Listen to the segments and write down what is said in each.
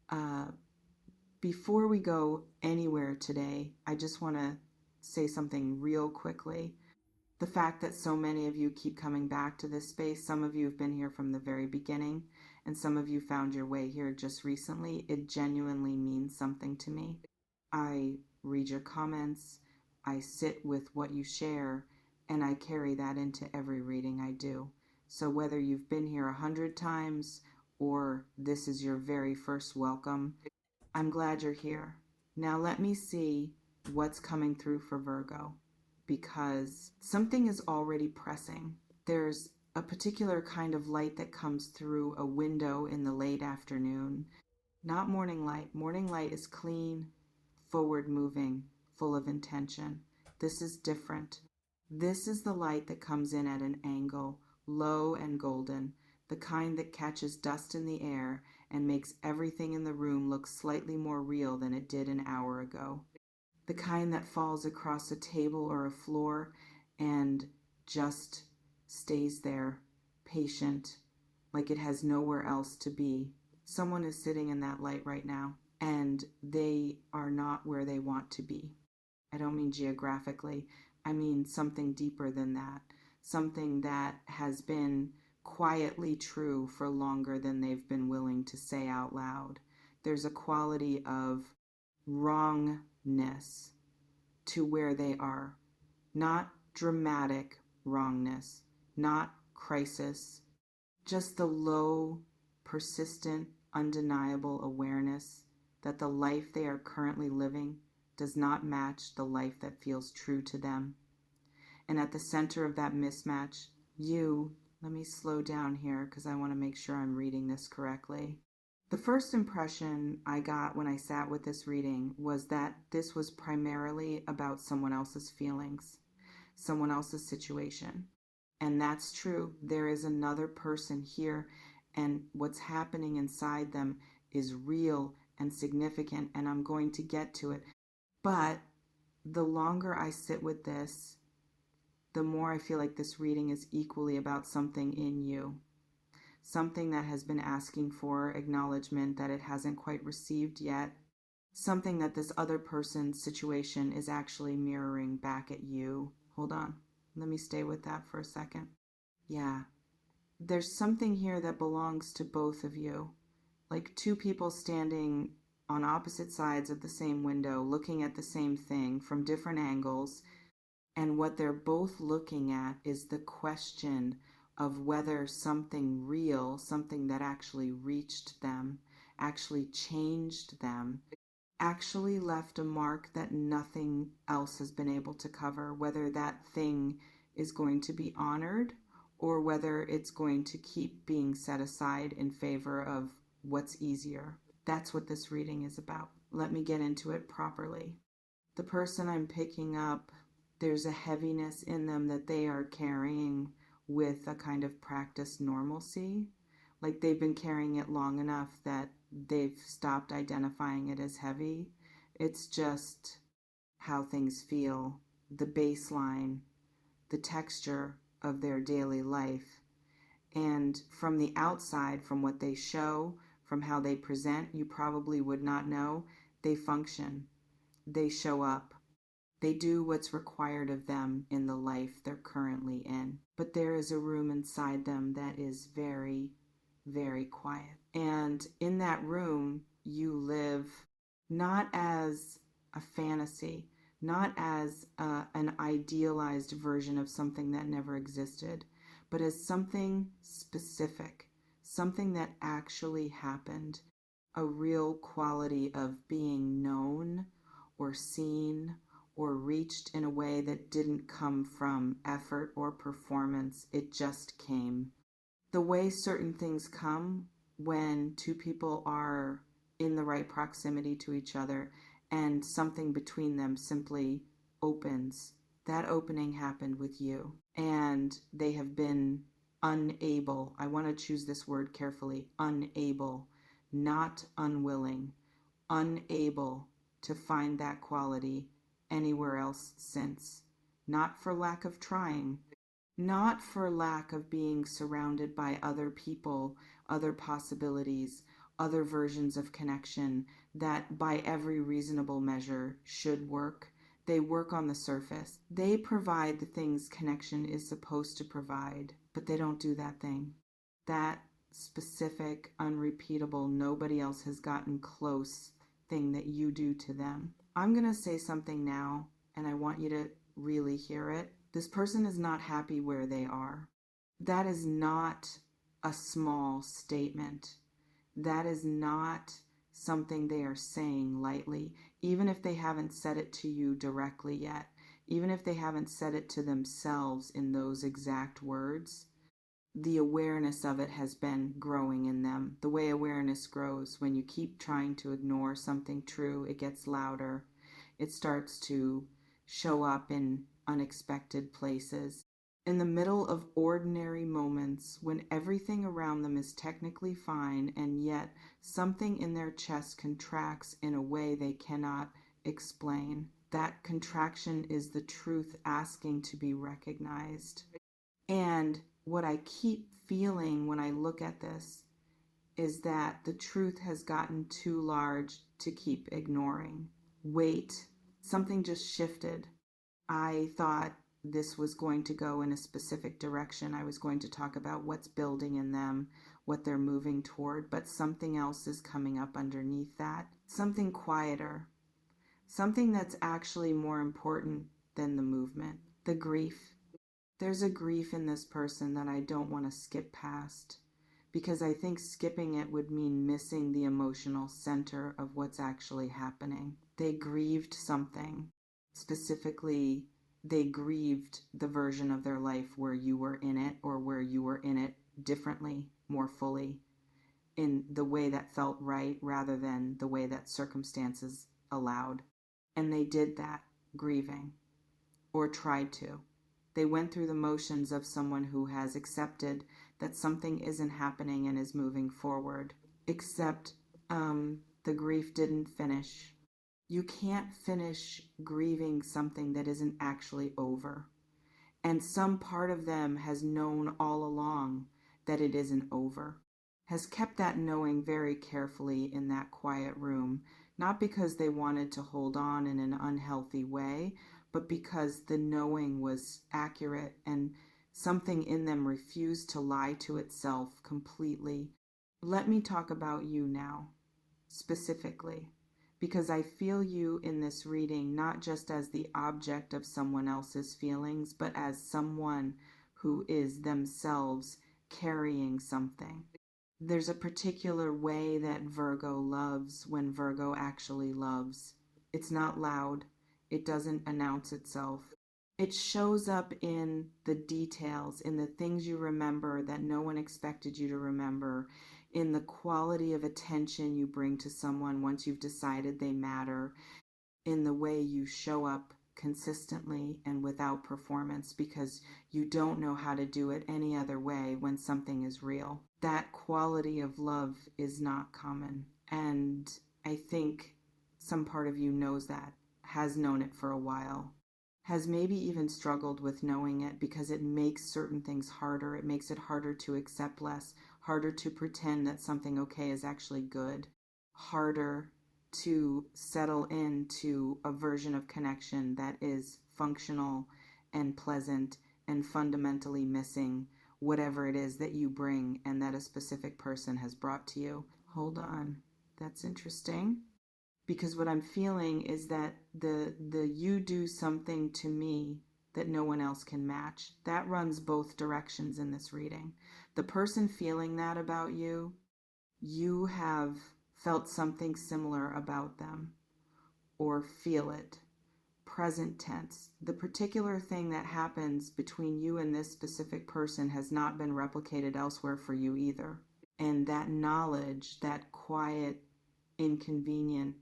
Uh, Before we go anywhere today, I just want to say something real quickly. The fact that so many of you keep coming back to this space, some of you have been here from the very beginning, and some of you found your way here just recently, it genuinely means something to me. I read your comments, I sit with what you share, and I carry that into every reading I do. So whether you've been here 100 times or this is your very first welcome, I'm glad you're here. Now let me see what's coming through for Virgo, because something is already pressing. There's a particular kind of light that comes through a window in the late afternoon. Not morning light. Morning light is clean, forward moving, full of intention. This is different. This is the light that comes in at an angle, low and golden, the kind that catches dust in the air and makes everything in the room look slightly more real than it did an hour ago. The kind that falls across a table or a floor and just stays there, patient, like it has nowhere else to be. Someone is sitting in that light right now, and they are not where they want to be. I don't mean geographically, I mean something deeper than that. Something that has been quietly true for longer than they've been willing to say out loud. There's a quality of wrongness to where they are. Not dramatic wrongness, not crisis, just the low, persistent, undeniable awareness that the life they are currently living does not match the life that feels true to them. And at the center of that mismatch, let me slow down here because I want to make sure I'm reading this correctly. The first impression I got when I sat with this reading was that this was primarily about someone else's feelings, someone else's situation. And that's true. There is another person here, and what's happening inside them is real and significant, and I'm going to get to it. But the longer I sit with this, the more I feel like this reading is equally about something in you. Something that has been asking for acknowledgement that it hasn't quite received yet. Something that this other person's situation is actually mirroring back at you. Hold on. Let me stay with that for a second. Yeah. There's something here that belongs to both of you. Like two people standing on opposite sides of the same window, looking at the same thing from different angles. And what they're both looking at is the question of whether something real, something that actually reached them, actually changed them, actually left a mark that nothing else has been able to cover, whether that thing is going to be honored or whether it's going to keep being set aside in favor of what's easier. That's what this reading is about. Let me get into it properly. The person I'm picking up, there's a heaviness in them that they are carrying with a kind of practiced normalcy. Like they've been carrying it long enough that they've stopped identifying it as heavy. It's just how things feel, the baseline, the texture of their daily life. And from the outside, from what they show, from how they present, you probably would not know. They function, they show up, they do what's required of them in the life they're currently in. But there is a room inside them that is very, very quiet. And in that room, you live not as a fantasy, not as an idealized version of something that never existed, but as something specific, something that actually happened, a real quality of being known or seen or reached in a way that didn't come from effort or performance. It just came. The way certain things come when two people are in the right proximity to each other and something between them simply opens. That opening happened with you, and they have been unable, I want to choose this word carefully, unable, not unwilling, unable to find that quality anywhere else since. Not for lack of trying, not for lack of being surrounded by other people, other possibilities, other versions of connection that by every reasonable measure should work. They work on the surface. They provide the things connection is supposed to provide, but they don't do that thing. That specific, unrepeatable, nobody else has gotten close thing that you do to them. I'm going to say something now, and I want you to really hear it. This person is not happy where they are. That is not a small statement. That is not something they are saying lightly, even if they haven't said it to you directly yet, even if they haven't said it to themselves in those exact words. The awareness of it has been growing in them. The way awareness grows, when you keep trying to ignore something true, it gets louder. It starts to show up in unexpected places. In the middle of ordinary moments, when everything around them is technically fine, and yet something in their chest contracts in a way they cannot explain. That contraction is the truth asking to be recognized. And what I keep feeling when I look at this is that the truth has gotten too large to keep ignoring. Wait, something just shifted. I thought this was going to go in a specific direction. I was going to talk about what's building in them, what they're moving toward, but something else is coming up underneath that. Something quieter. Something that's actually more important than the movement. The grief. There's a grief in this person that I don't want to skip past, because I think skipping it would mean missing the emotional center of what's actually happening. They grieved something. Specifically, they grieved the version of their life where you were in it, or where you were in it differently, more fully, in the way that felt right rather than the way that circumstances allowed. And they did that, grieving, or tried to. They went through the motions of someone who has accepted that something isn't happening and is moving forward. Except the grief didn't finish. You can't finish grieving something that isn't actually over. And some part of them has known all along that it isn't over. Has kept that knowing very carefully in that quiet room, not because they wanted to hold on in an unhealthy way, but because the knowing was accurate and something in them refused to lie to itself completely. Let me talk about you now, specifically, because I feel you in this reading not just as the object of someone else's feelings, but as someone who is themselves carrying something. There's a particular way that Virgo loves when Virgo actually loves. It's not loud. It doesn't announce itself. It shows up in the details, in the things you remember that no one expected you to remember, in the quality of attention you bring to someone once you've decided they matter, in the way you show up consistently and without performance because you don't know how to do it any other way when something is real. That quality of love is not common. And I think some part of you knows that, has known it for a while, has maybe even struggled with knowing it because it makes certain things harder. It makes it harder to accept less, harder to pretend that something okay is actually good, harder to settle into a version of connection that is functional and pleasant and fundamentally missing whatever it is that you bring and that a specific person has brought to you. Hold on, that's interesting. Because what I'm feeling is that the you do something to me that no one else can match. That runs both directions in this reading. The person feeling that about you, you have felt something similar about them or feel it. Present tense. The particular thing that happens between you and this specific person has not been replicated elsewhere for you either. And that knowledge, that quiet, inconvenient,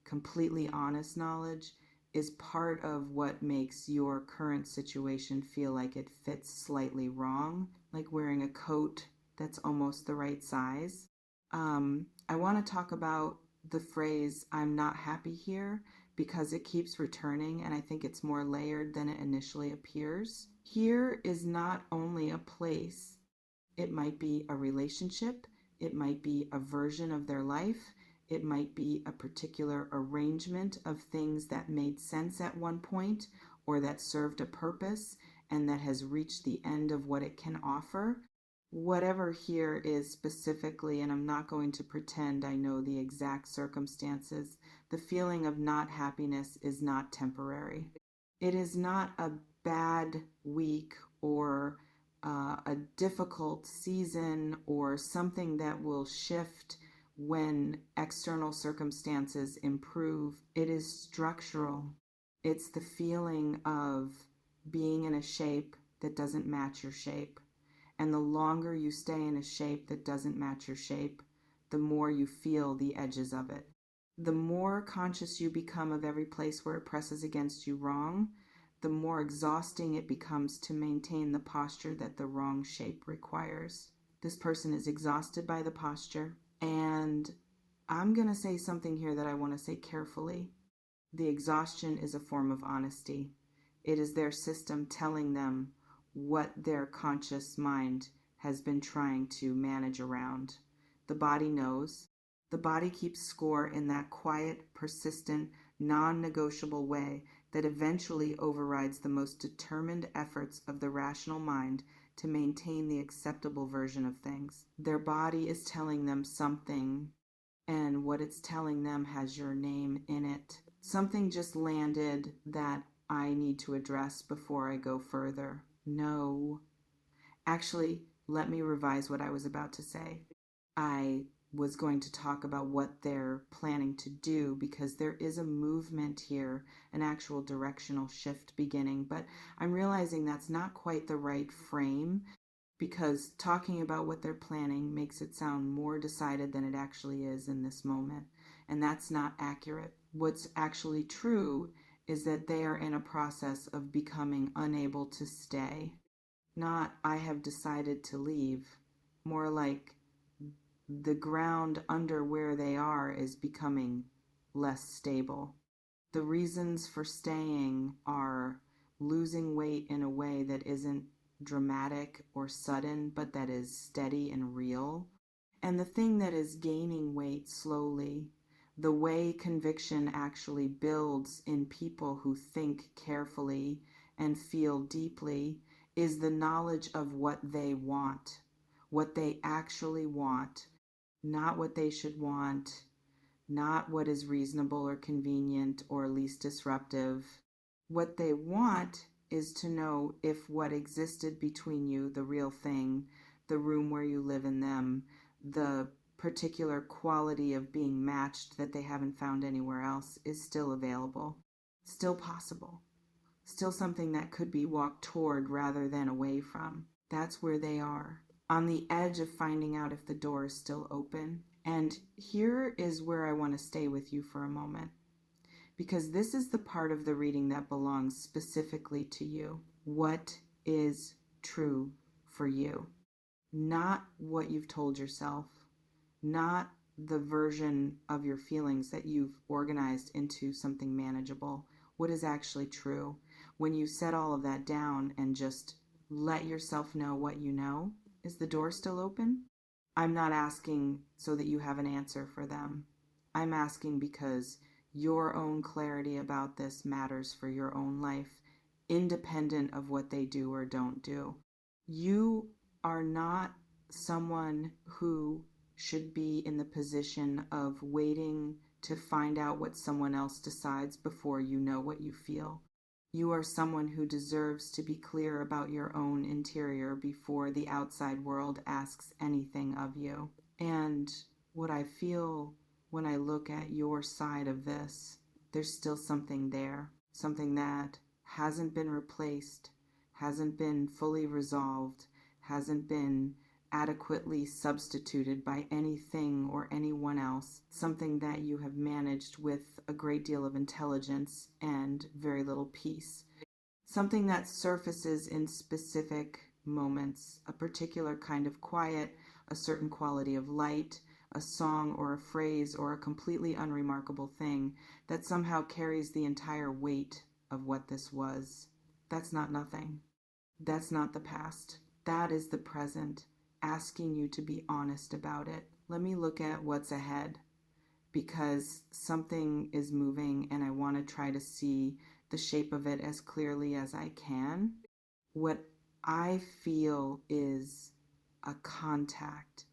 completely honest knowledge is part of what makes your current situation feel like it fits slightly wrong, like wearing a coat that's almost the right size. I want to talk about the phrase, I'm not happy here, because it keeps returning and I think it's more layered than it initially appears. Here is not only a place, it might be a relationship, It might be a version of their life. It might be a particular arrangement of things that made sense at one point or that served a purpose and that has reached the end of what it can offer. Whatever here is specifically, and I'm not going to pretend I know the exact circumstances, the feeling of not happiness is not temporary. It is not a bad week or a difficult season or something that will shift when external circumstances improve. It is structural. It's the feeling of being in a shape that doesn't match your shape. And the longer you stay in a shape that doesn't match your shape, the more you feel the edges of it. The more conscious you become of every place where it presses against you wrong, the more exhausting it becomes to maintain the posture that the wrong shape requires. This person is exhausted by the posture, and I'm going to say something here that I want to say carefully. The exhaustion is a form of honesty. It is their system telling them what their conscious mind has been trying to manage around. The body knows. The body keeps score in that quiet, persistent, non-negotiable way that eventually overrides the most determined efforts of the rational mind to maintain the acceptable version of things. Their body is telling them something, and what it's telling them has your name in it. Something just landed that I need to address before I go further. No. Actually, let me revise what I was about to say. I was going to talk about what they're planning to do because there is a movement here, an actual directional shift beginning, but I'm realizing that's not quite the right frame because talking about what they're planning makes it sound more decided than it actually is in this moment, and that's not accurate. What's actually true is that they are in a process of becoming unable to stay. Not, I have decided to leave. More like the ground under where they are is becoming less stable. The reasons for staying are losing weight in a way that isn't dramatic or sudden, but that is steady and real. And the thing that is gaining weight slowly, the way conviction actually builds in people who think carefully and feel deeply, is the knowledge of what they want, what they actually want, not what they should want, not what is reasonable or convenient or least disruptive. What they want is to know if what existed between you, the real thing, the room where you live in them, the particular quality of being matched that they haven't found anywhere else, is still available, still possible, still something that could be walked toward rather than away from. That's where they are, on the edge of finding out if the door is still open. And here is where I want to stay with you for a moment, because this is the part of the reading that belongs specifically to you. What is true for you? Not what you've told yourself, not the version of your feelings that you've organized into something manageable. What is actually true? When you set all of that down and just let yourself know what you know, is the door still open? I'm not asking so that you have an answer for them. I'm asking because your own clarity about this matters for your own life, independent of what they do or don't do. You are not someone who should be in the position of waiting to find out what someone else decides before you know what you feel. You are someone who deserves to be clear about your own interior before the outside world asks anything of you. And what I feel when I look at your side of this, there's still something there, something that hasn't been replaced, hasn't been fully resolved, hasn't been adequately substituted by anything or anyone else, something that you have managed with a great deal of intelligence and very little peace. Something that surfaces in specific moments, a particular kind of quiet, a certain quality of light, a song or a phrase or a completely unremarkable thing that somehow carries the entire weight of what this was. That's not nothing. That's not the past. That is the present. asking you to be honest about it. Let me look at what's ahead, because something is moving and I want to try to see the shape of it as clearly as I can. What I feel is a contact,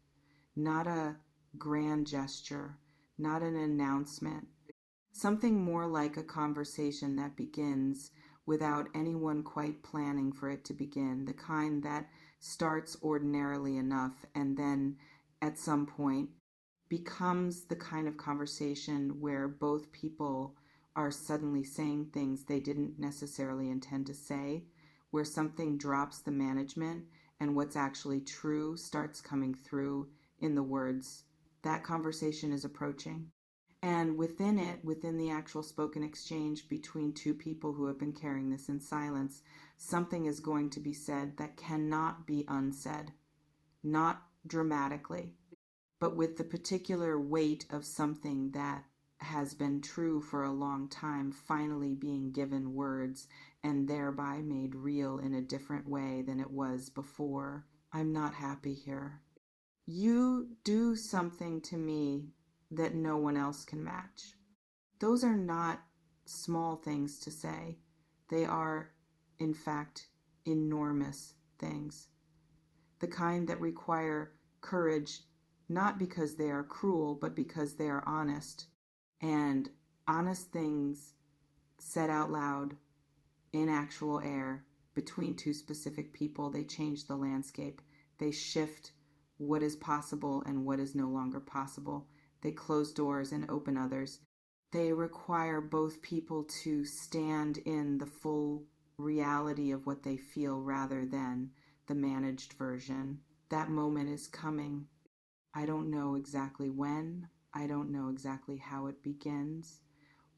not a grand gesture, not an announcement. Something more like a conversation that begins without anyone quite planning for it to begin, the kind that starts ordinarily enough and then at some point becomes the kind of conversation where both people are suddenly saying things they didn't necessarily intend to say, where something drops the management and what's actually true starts coming through in the words. That conversation is approaching. And within it, within the actual spoken exchange between two people who have been carrying this in silence, something is going to be said that cannot be unsaid. Not dramatically, but with the particular weight of something that has been true for a long time finally being given words and thereby made real in a different way than it was before. I'm not happy here. You do something to me that no one else can match. Those are not small things to say. They are, in fact, enormous things. The kind that require courage, not because they are cruel, but because they are honest. And honest things said out loud in actual air between two specific people, they change the landscape. They shift what is possible and what is no longer possible. They close doors and open others. They require both people to stand in the full reality of what they feel rather than the managed version. That moment is coming. I don't know exactly when. I don't know exactly how it begins,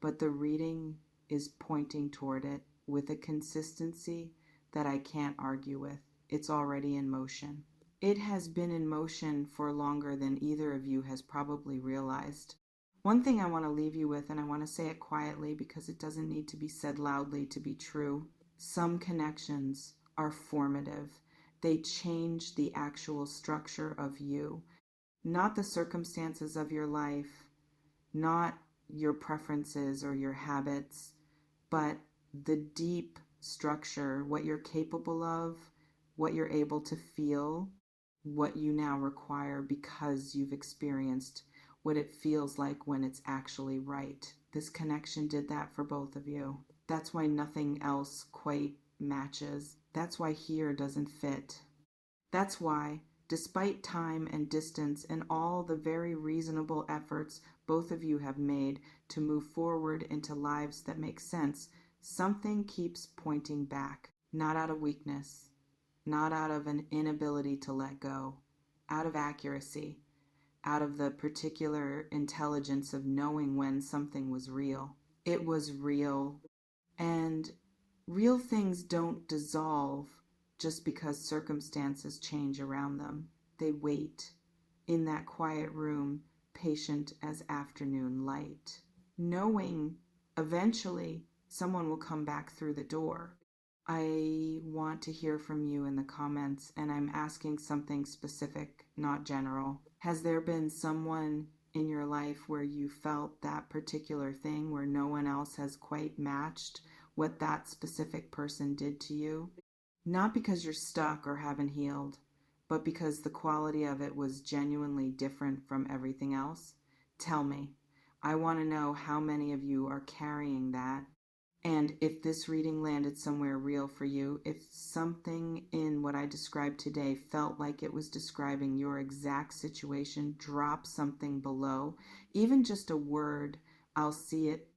but the reading is pointing toward it with a consistency that I can't argue with. It's already in motion. It has been in motion for longer than either of you has probably realized. One thing I want to leave you with, and I want to say it quietly because it doesn't need to be said loudly to be true. Some connections are formative. They change the actual structure of you, not the circumstances of your life, not your preferences or your habits, but the deep structure, what you're capable of, what you're able to feel, what you now require because you've experienced what it feels like when it's actually right. This connection did that for both of you. That's why nothing else quite matches. That's why here doesn't fit. That's why, despite time and distance and all the very reasonable efforts both of you have made to move forward into lives that make sense, something keeps pointing back, not out of weakness, not out of an inability to let go, out of accuracy, out of the particular intelligence of knowing when something was real. It was real, and real things don't dissolve just because circumstances change around them. They wait in that quiet room, patient as afternoon light, knowing eventually someone will come back through the door. I want to hear from you in the comments, and I'm asking something specific, not general. Has there been someone in your life where you felt that particular thing where no one else has quite matched what that specific person did to you? Not because you're stuck or haven't healed, but because the quality of it was genuinely different from everything else? Tell me. I want to know how many of you are carrying that. And if this reading landed somewhere real for you, if something in what I described today felt like it was describing your exact situation, drop something below. Even just a word, I'll see it